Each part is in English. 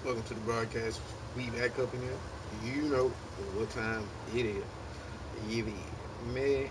Welcome to the broadcast. We back up in here. You know what time it is. You me.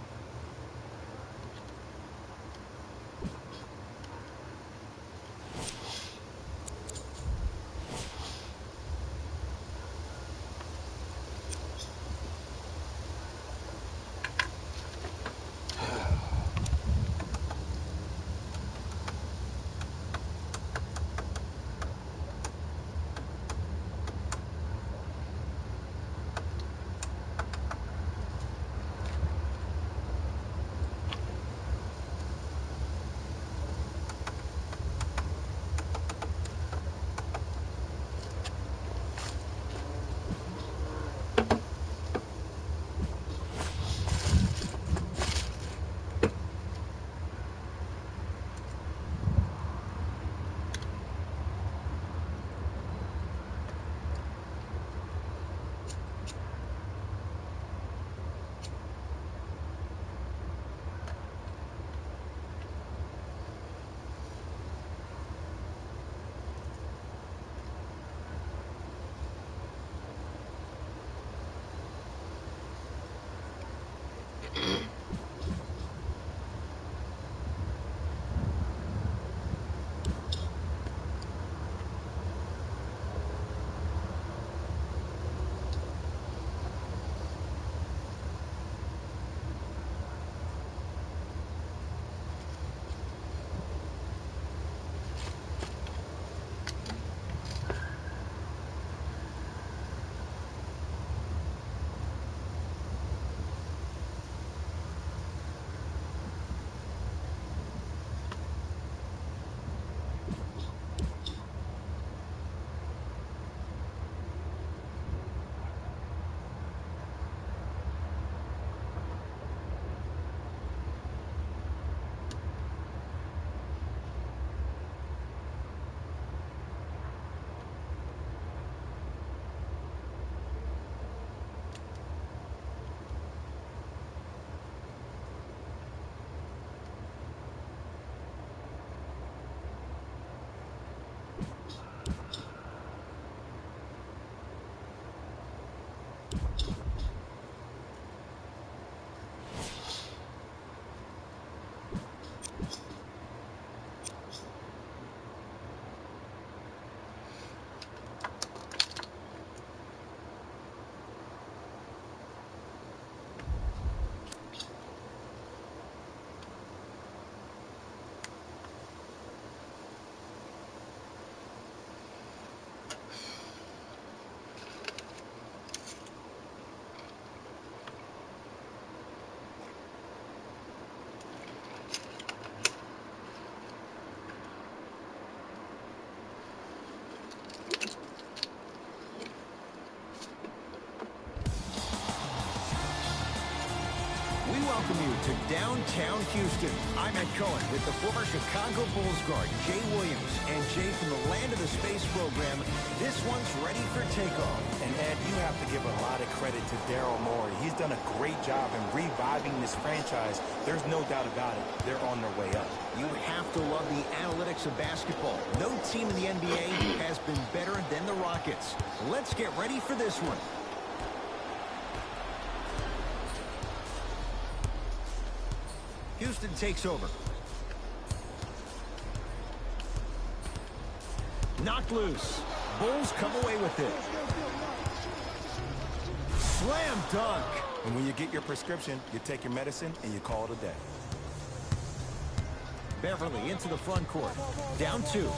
We welcome you to downtown Houston. I'm Ed Cohen with the former Chicago Bulls guard, Jay Williams. And Jay, from the land of the space program, this one's ready for takeoff. And Ed, you have to give a lot of credit to Daryl Morey. He's done a great job in reviving this franchise. There's no doubt about it. They're on their way up. You have to love the analytics of basketball. No team in the NBA has been better than the Rockets. Let's get ready for this one. Houston takes over. Knocked loose. Bulls come away with it. Slam dunk. And when you get your prescription, you take your medicine and you call it a day. Beverly into the front court. Down 2.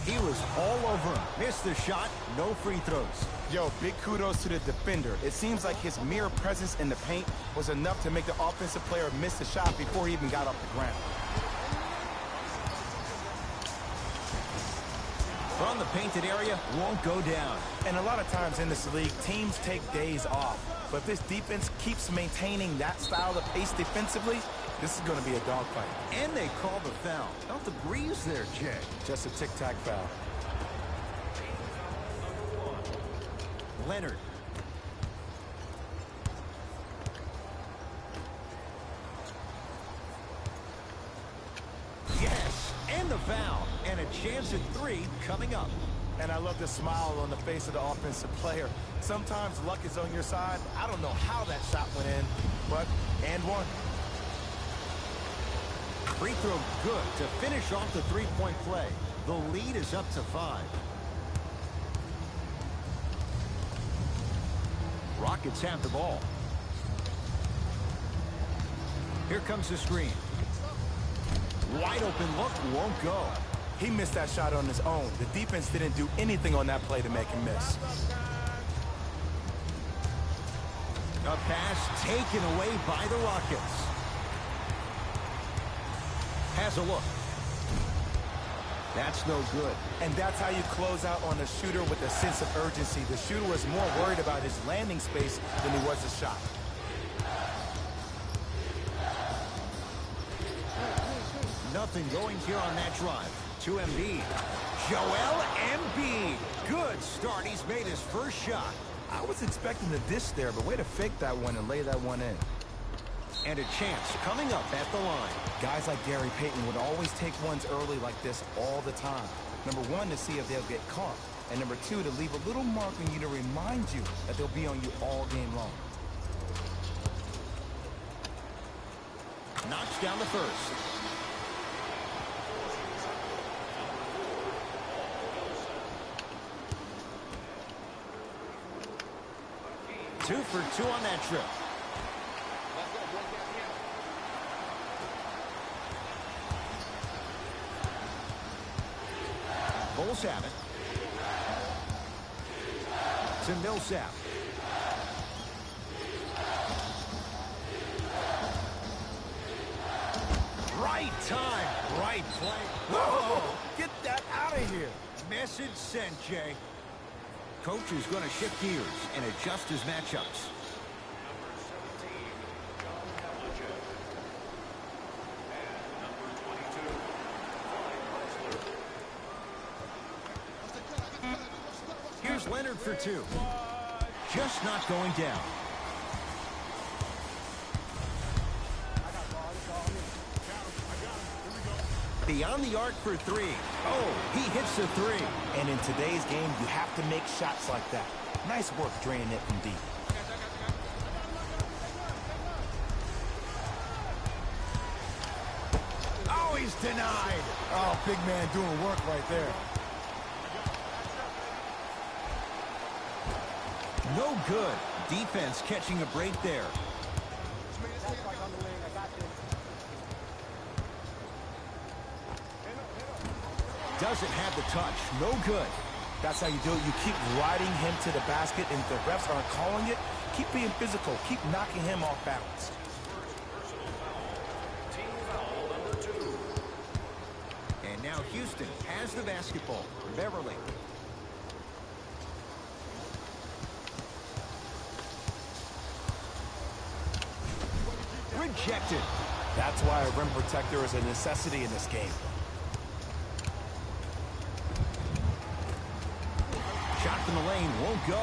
He was all over him. Missed the shot. No free throws. Yo, big kudos to the defender. It seems like his mere presence in the paint was enough to make the offensive player miss the shot before he even got off the ground. From the painted area, won't go down. And a lot of times in this league, teams take days off. But if this defense keeps maintaining that style of pace defensively, this is going to be a dogfight. And they call the foul. Felt the breeze there, Jay. Just a tic-tac foul. Leonard. Yes, and and the foul. And a chance at 3 coming up. And I love the smile on the face of the offensive player. Sometimes luck is on your side. I don't know how that shot went in, but and one. Free throw good to finish off the three-point play. The lead is up to 5. Rockets have the ball. Here comes the screen. Wide open look, won't go. He missed that shot on his own. The defense didn't do anything on that play to make him miss. A pass taken away by the Rockets. Has a look. That's no good. And that's how you close out on a shooter with a sense of urgency. The shooter was more worried about his landing space than he was the shot. Nothing going here on that drive. To Embiid. Joel Embiid. Good start. He's made his first shot. I was expecting the dish there, but way to fake that one and lay that one in. And a chance coming up at the line. Guys like Gary Payton would always take ones early like this all the time. Number one, to see if they'll get caught. And number two, to leave a little mark on you to remind you that they'll be on you all game long. Knocks down the first. Two for 2 on that trip. Bulls have it. To Millsap. Right time, right play. Whoa! Get that out of here. Message sent, Jay. Coach is going to shift gears and adjust his matchups. Here's Leonard for 2. Just not going down. Beyond the arc for 3. Oh, he hits the 3. And in today's game, you have to make shots like that. Nice work draining it from deep. Oh, he's denied. Oh, big man doing work right there. No good. Defense catching a break there. Doesn't have the touch. No good. That's how you do it. You keep riding him to the basket, and if the refs aren't calling it, keep being physical. Keep knocking him off balance. And now Houston has the basketball. Beverly. Rejected. That's why a rim protector is a necessity in this game. Shot from the lane won't go.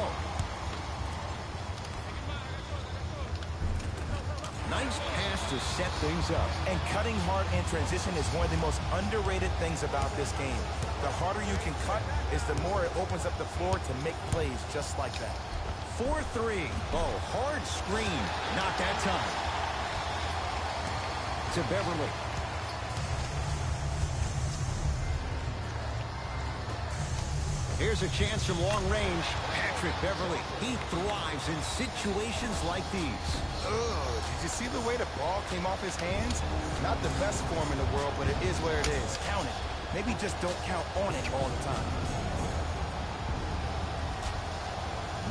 Nice pass to set things up. And cutting hard in transition is one of the most underrated things about this game. The harder you can cut is the more it opens up the floor to make plays just like that. 4-3. Oh, hard screen. Not that time. To Beverly. Here's a chance from long range. Patrick Beverly. He thrives in situations like these. Oh, did you see the way the ball came off his hands? Not the best form in the world, but it is where it is. Count it. Maybe just don't count on it all the time.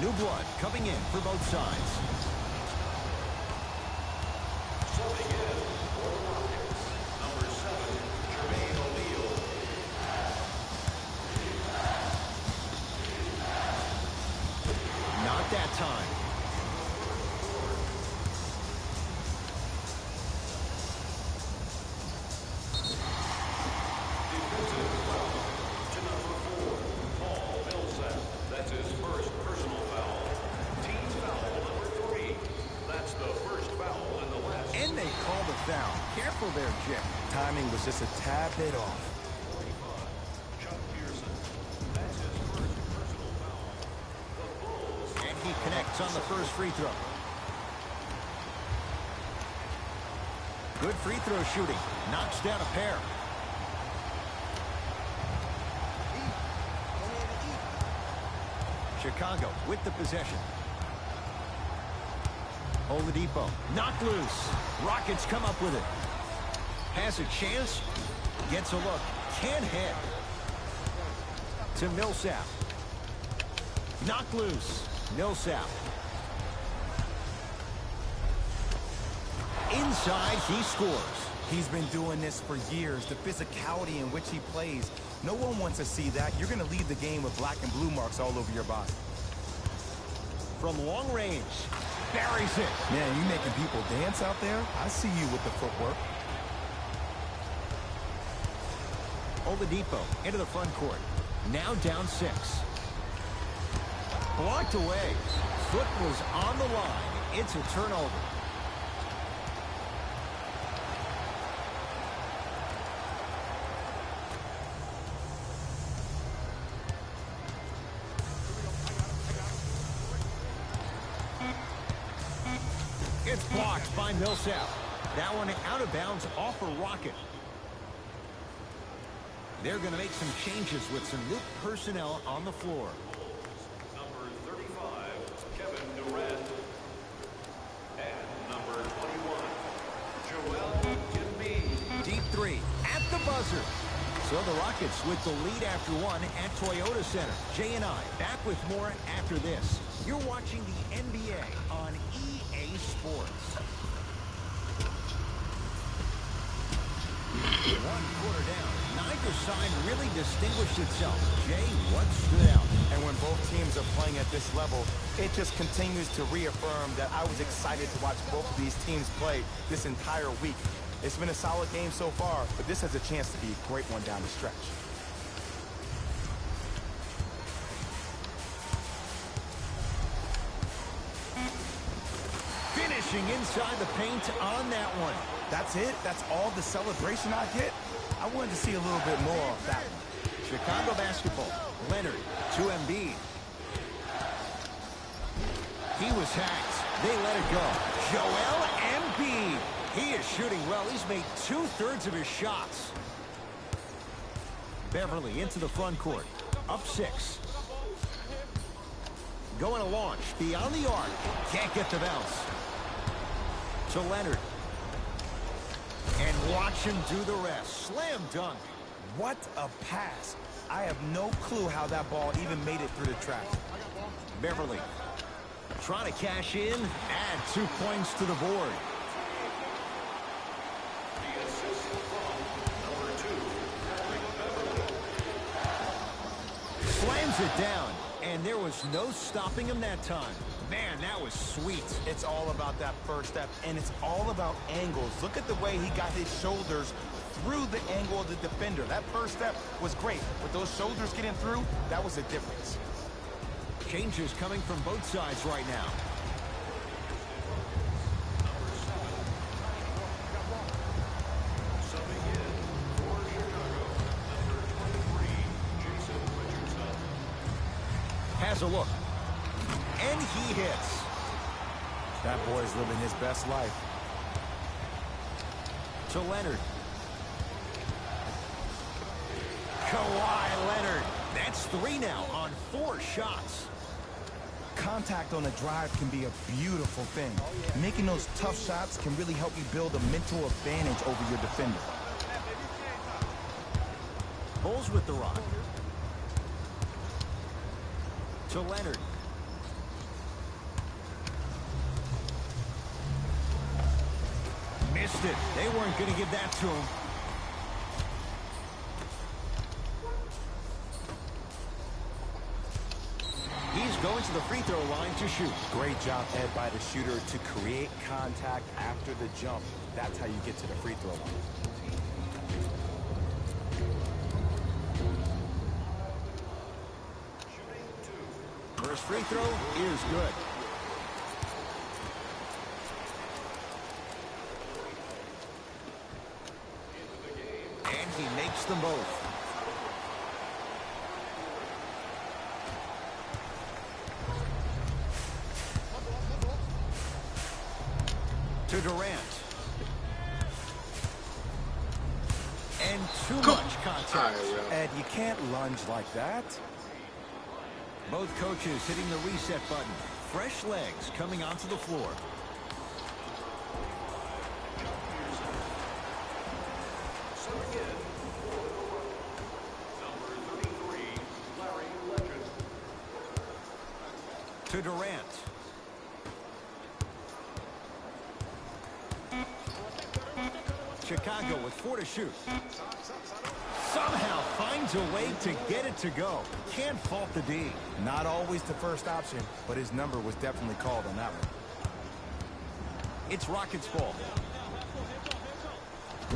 New blood coming in for both sides. Not that time. That's his first personal foul. Team foul number 3. That's the first foul and the last. And they call the foul. Careful there, Jim. Timing was just a tad bit off. points on the first free throw. Good free throw shooting. Knocks down a pair. Chicago with the possession. Oladipo knocked loose. Rockets come up with it. Has a chance. Gets a look. Can't hit. To Millsap. Knocked loose. Millsap. Inside, he scores. He's been doing this for years. The physicality in which he plays. No one wants to see that. You're going to leave the game with black and blue marks all over your body. From long range. Buries it. Man, you making people dance out there? I see you with the footwork. Oladipo into the front court. Now down 6. Blocked away. Foot was on the line. It's a turnover. It's blocked by Millsap. That one out of bounds off a rocket. They're going to make some changes with some new personnel on the floor. Number 35, Kevin Durant. And number 21, Joel Embiid. Deep 3 at the buzzer. So the Rockets with the lead after 1 at Toyota Center. Jay and I back with more after this. You're watching the NBA on EA Sports. 1 quarter down. Neither side really distinguished itself. Jay, what stood out? And when both teams are playing at this level, it just continues to reaffirm that I was excited to watch both of these teams play this entire week. It's been a solid game so far, but this has a chance to be a great one down the stretch. Finishing inside the paint on that one. That's it? That's all the celebration I get? I wanted to see a little bit more of that one. Chicago basketball. Leonard to Embiid. He was hacked. They let it go. Joel Embiid. He is shooting well. He's made 2/3 of his shots. Beverly into the front court. Up 6. Going to launch. Beyond the arc. Can't get the bounce. To Leonard. And watch him do the rest. Slam dunk. What a pass. I have no clue how that ball even made it through the traffic. Beverly trying to cash in. Add 2 points to the board. The assist from number 2, Beverly. Slams it down. And there was no stopping him that time. Man, that was sweet. It's all about that first step, and it's all about angles. Look at the way he got his shoulders through the angle of the defender. That first step was great. With those shoulders getting through, that was a difference. Changes coming from both sides right now. Subbing in for Chicago, number 23, Jason Richardson. Has a look. And he hits. That boy's living his best life. To Leonard. Kawhi Leonard. That's 3 now on 4 shots. Contact on a drive can be a beautiful thing. Making those tough shots can really help you build a mental advantage over your defender. Bulls with the rock. To Leonard. Missed it. They weren't going to give that to him. He's going to the free throw line to shoot. Great job, Ed, by the shooter to create contact after the jump. That's how you get to the free throw line. First free throw is good. And he makes them both. To Durant. And too Go. much contact. All right, well. Ed, you can't lunge like that. Both coaches hitting the reset button. Fresh legs coming onto the floor. To Durant. Chicago with 4 to shoot. Somehow finds a way to get it to go. Can't fault the D. Not always the first option, but his number was definitely called on that one. It's Rockets ball.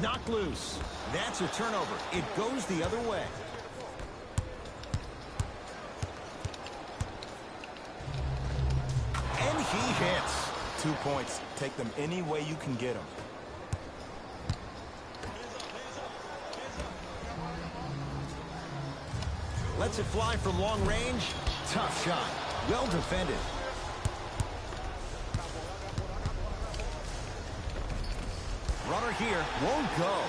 Knocked loose. That's a turnover. It goes the other way. And he hits. 2 points. Take them any way you can get them. Lets it fly from long range. Tough shot. Well defended. Runner here. Won't go.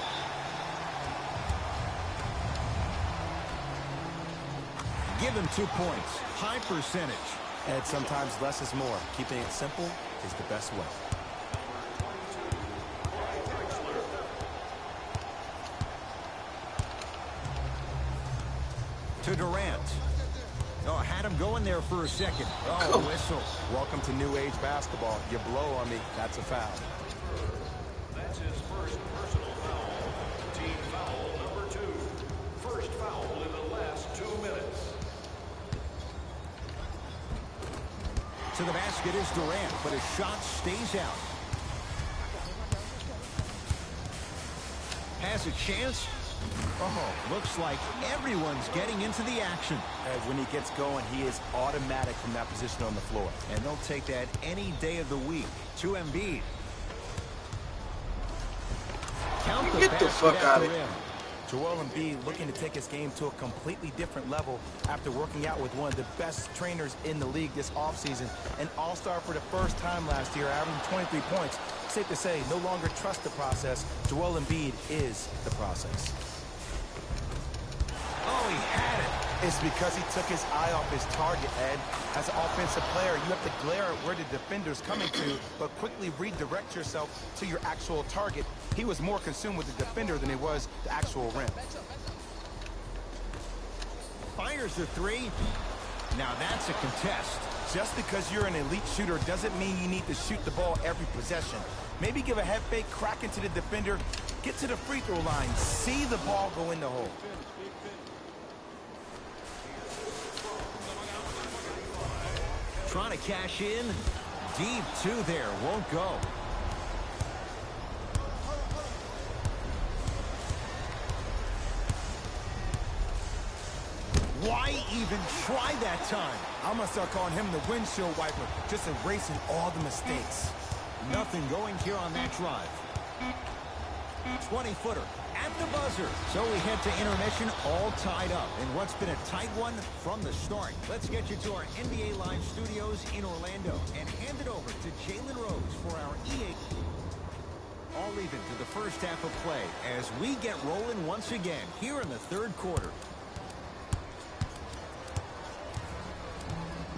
Give him 2 points. High percentage. Ed, sometimes less is more. Keeping it simple is the best way. To Durant. Oh, had him going there for a second. Oh, whistle. Welcome to new age basketball. You blow on me, that's a foul. That's his first personal foul. Team foul number 2. First foul in the last 2 minutes. To the basket is Durant, but his shot stays out. Has a chance. Oh, looks like everyone's getting into the action. Ed, when he gets going, he is automatic from that position on the floor. And they'll take that any day of the week. To Embiid. Count Get the fuck out of here. here. Joel Embiid looking to take his game to a completely different level after working out with one of the best trainers in the league this offseason. An all-star for the first time last year, averaging 23 points. Safe to say, no longer trust the process. Joel Embiid is the process. Oh, he had it. It's because he took his eye off his target, Ed. As an offensive player, you have to glare at where the defender's coming to, but quickly redirect yourself to your actual target. He was more consumed with the defender than he was the actual rim. Fires the 3. Now that's a contest. Just because you're an elite shooter doesn't mean you need to shoot the ball every possession. Maybe give a head fake, crack into the defender, get to the free throw line, see the ball go in the hole. Trying to cash in. Deep 2 there. Won't go. Why even try that time? I'm going to start calling him the windshield wiper, just erasing all the mistakes. Nothing going here on that drive. 20-footer at the buzzer. So we head to intermission all tied up in what's been a tight one from the start. Let's get you to our NBA Live studios in Orlando and hand it over to Jalen Rose for our EA. All even to the first half of play as we get rolling once again here in the third quarter.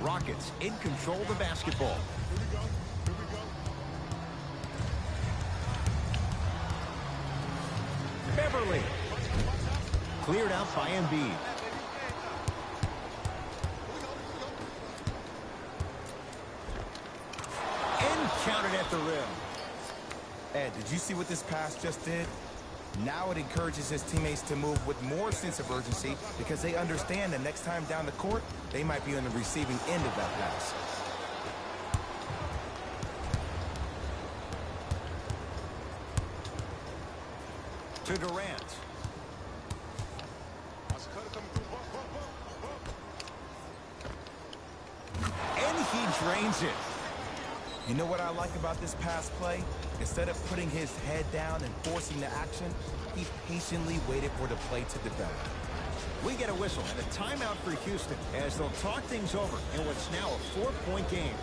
Rockets in control of the basketball. Beverly. Cleared out by Embiid. And counted at the rim. Ed, did you see what this pass just did? Now it encourages his teammates to move with more sense of urgency because they understand that next time down the court, they might be on the receiving end of that pass. To Durant. And he drains it. You know what I like about this pass play? Instead of putting his head down and forcing the action, he patiently waited for the play to develop. We get a whistle and a timeout for Houston as they'll talk things over in what's now a 4-point game.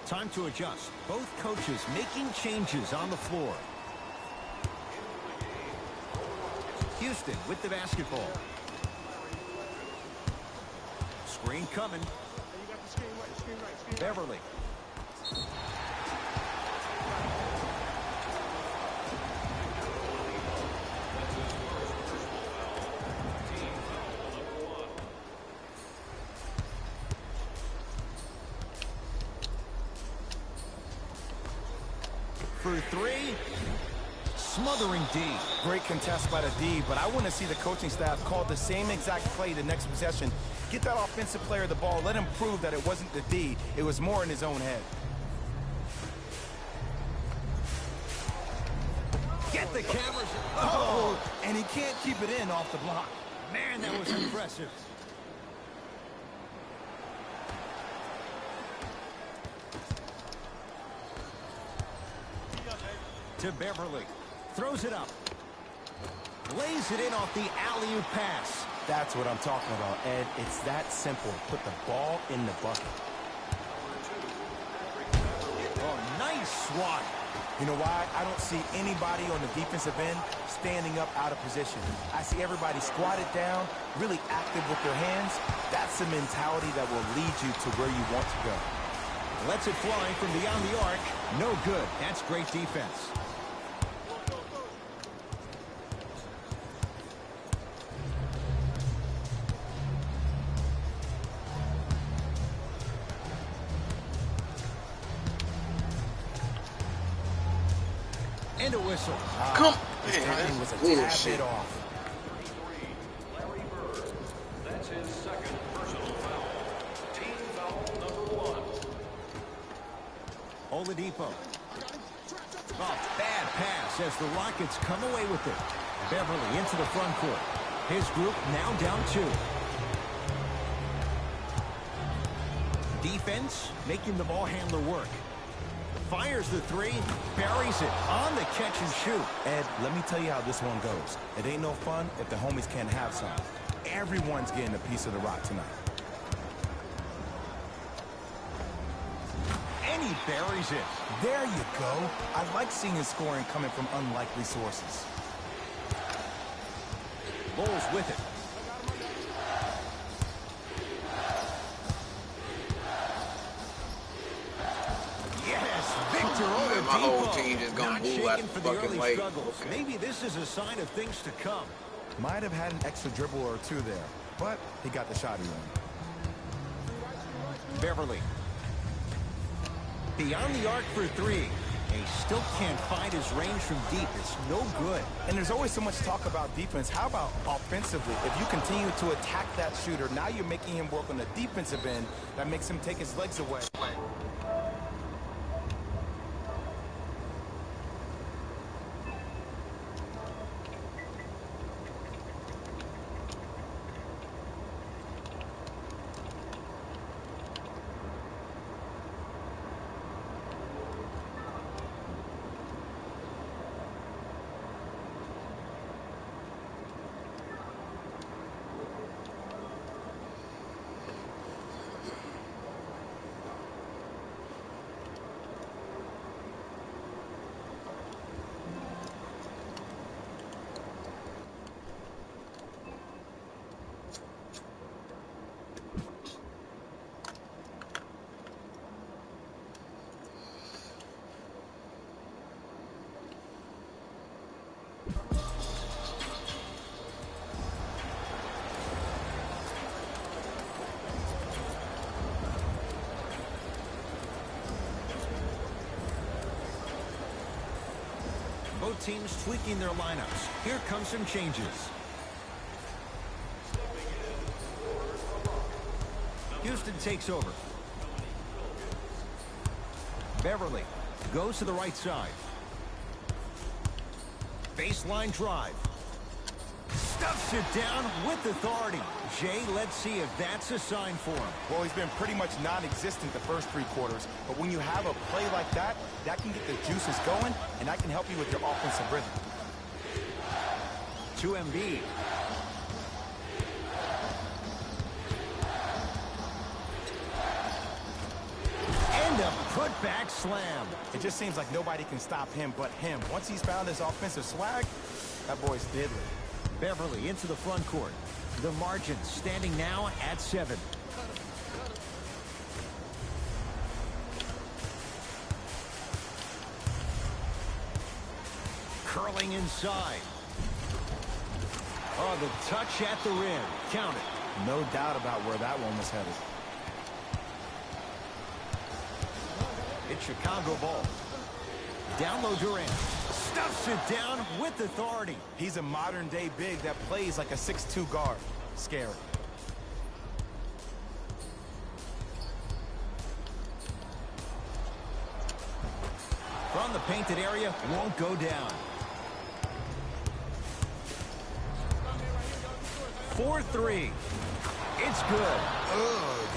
Time to adjust. Both coaches making changes on the floor. Houston with the basketball. Screen coming. Beverly. For three. Smothering D. Great contest by the D, but I want to see the coaching staff call the same exact play the next possession. Get that offensive player the ball. Let him prove that it wasn't the D. It was more in his own head. Get the cameras. Oh, and he can't keep it in off the block. Man, that was impressive. To Beverly. Throws it up. Lays it in off the alley-oop pass. That's what I'm talking about, Ed. It's that simple. Put the ball in the bucket. Oh, nice swat. You know why? I don't see anybody on the defensive end standing up out of position. I see everybody squatted down, really active with their hands. That's the mentality that will lead you to where you want to go. Lets it fly from beyond the arc. No good. That's great defense. And a whistle. Come His man, timing was a that's tad bit bullshit. off. Larry Bird. That's his second personal foul. Team foul number 1. Oladipo. Oh, bad pass as the Rockets come away with it. Beverly into the front court. His group now down 2. Defense making the ball handler work. Fires the three, buries it on the catch and shoot. Ed, let me tell you how this one goes. It ain't no fun if the homies can't have some. Everyone's getting a piece of the rock tonight. And he buries it. There you go. I like seeing his scoring coming from unlikely sources. Bulls with it. My whole team just gonna Not boo shaken out for the the fucking early way. struggles. Okay. Maybe this is a sign of things to come. Might have had an extra dribble or two there, but he got the shot he wanted. Beverly. Beyond the arc for 3. He still can't find his range from deep. It's no good. And there's always so much talk about defense. How about offensively? If you continue to attack that shooter, now you're making him work on the defensive end. That makes him take his legs away. Both teams tweaking their lineups. Here come some changes. Houston takes over. Beverly goes to the right side. Baseline drive. Stuffs it down with authority. Jay, let's see if that's a sign for him. Well, he's been pretty much non-existent the first 3 quarters, but when you have a play like that, that can get the juices going, and that can help you with your offensive rhythm. To Embiid. And And a putback slam. It just seems like nobody can stop him but him. Once he's found his offensive swag, that boy's deadly. Beverly into the front court. The margin standing now at 7. Curling inside. Oh, the touch at the rim. Count it. No doubt about where that one was headed. It's Chicago ball. Down low Durant. Stuffs it down with authority. He's a modern-day big that plays like a 6'2 guard. Scary. From the painted area, won't go down. 4-3. It's good.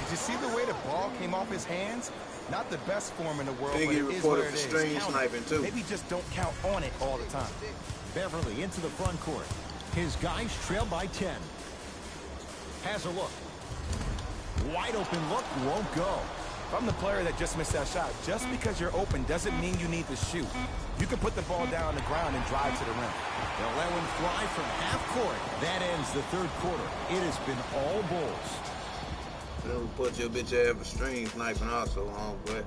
Did you see the way the ball came off his hands? Not the best form in the world, Biggie but it is what reported it for is. strange Count it. sniping, too. Maybe just don't count on it all the time. Beverly into the front court. His guys trail by 10. Has a look. Wide open look, won't go. If I'm the player that just missed that shot, just because you're open doesn't mean you need to shoot. You can put the ball down on the ground and drive to the rim. They'll let one fly from half court. That ends the third quarter. It has been all Bulls. They'll put your bitch ass for string sniping also, homeboy.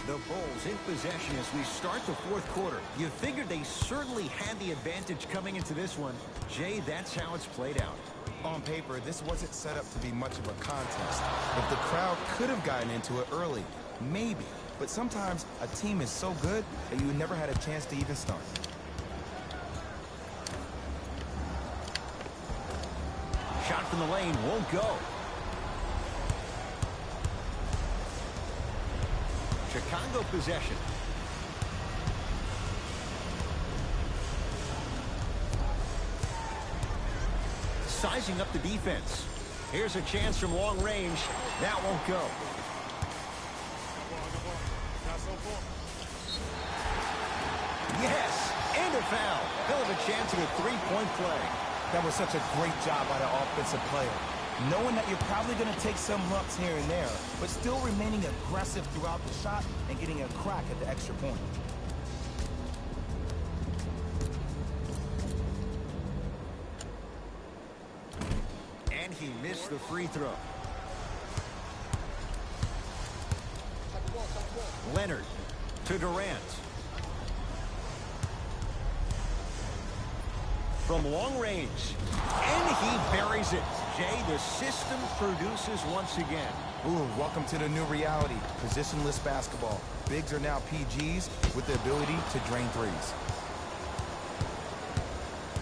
The Bulls in possession as we start the fourth quarter. You figured they certainly had the advantage coming into this one. Jay, that's how it's played out. On paper, this wasn't set up to be much of a contest. If the crowd could have gotten into it early, maybe. But sometimes a team is so good that you never had a chance to even start. Shot from the lane won't go. Chicago possession. Sizing up the defense. Here's a chance from long range. That won't go. Yes, and a foul. He'll have a chance at a three-point play. That was such a great job by the offensive player. Knowing that you're probably going to take some lumps here and there, but still remaining aggressive throughout the shot and getting a crack at the extra point. And he missed the free throw. Leonard to Durant. From long range. And he buries it. Jay, the system produces once again. Ooh, welcome to the new reality. Positionless basketball. Bigs are now PGs with the ability to drain threes.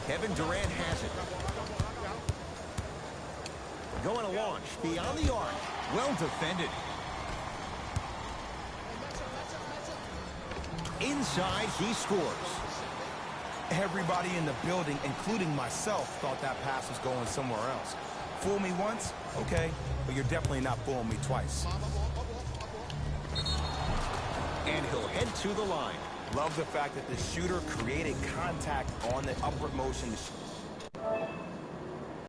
Kevin Durant has it. Going to launch beyond the arc. Well defended. Inside, he scores. Everybody in the building, including myself, thought that pass was going somewhere else. Fool me once, okay, but you're definitely not fooling me twice. And he'll head to the line. Love the fact that the shooter created contact on the upward motion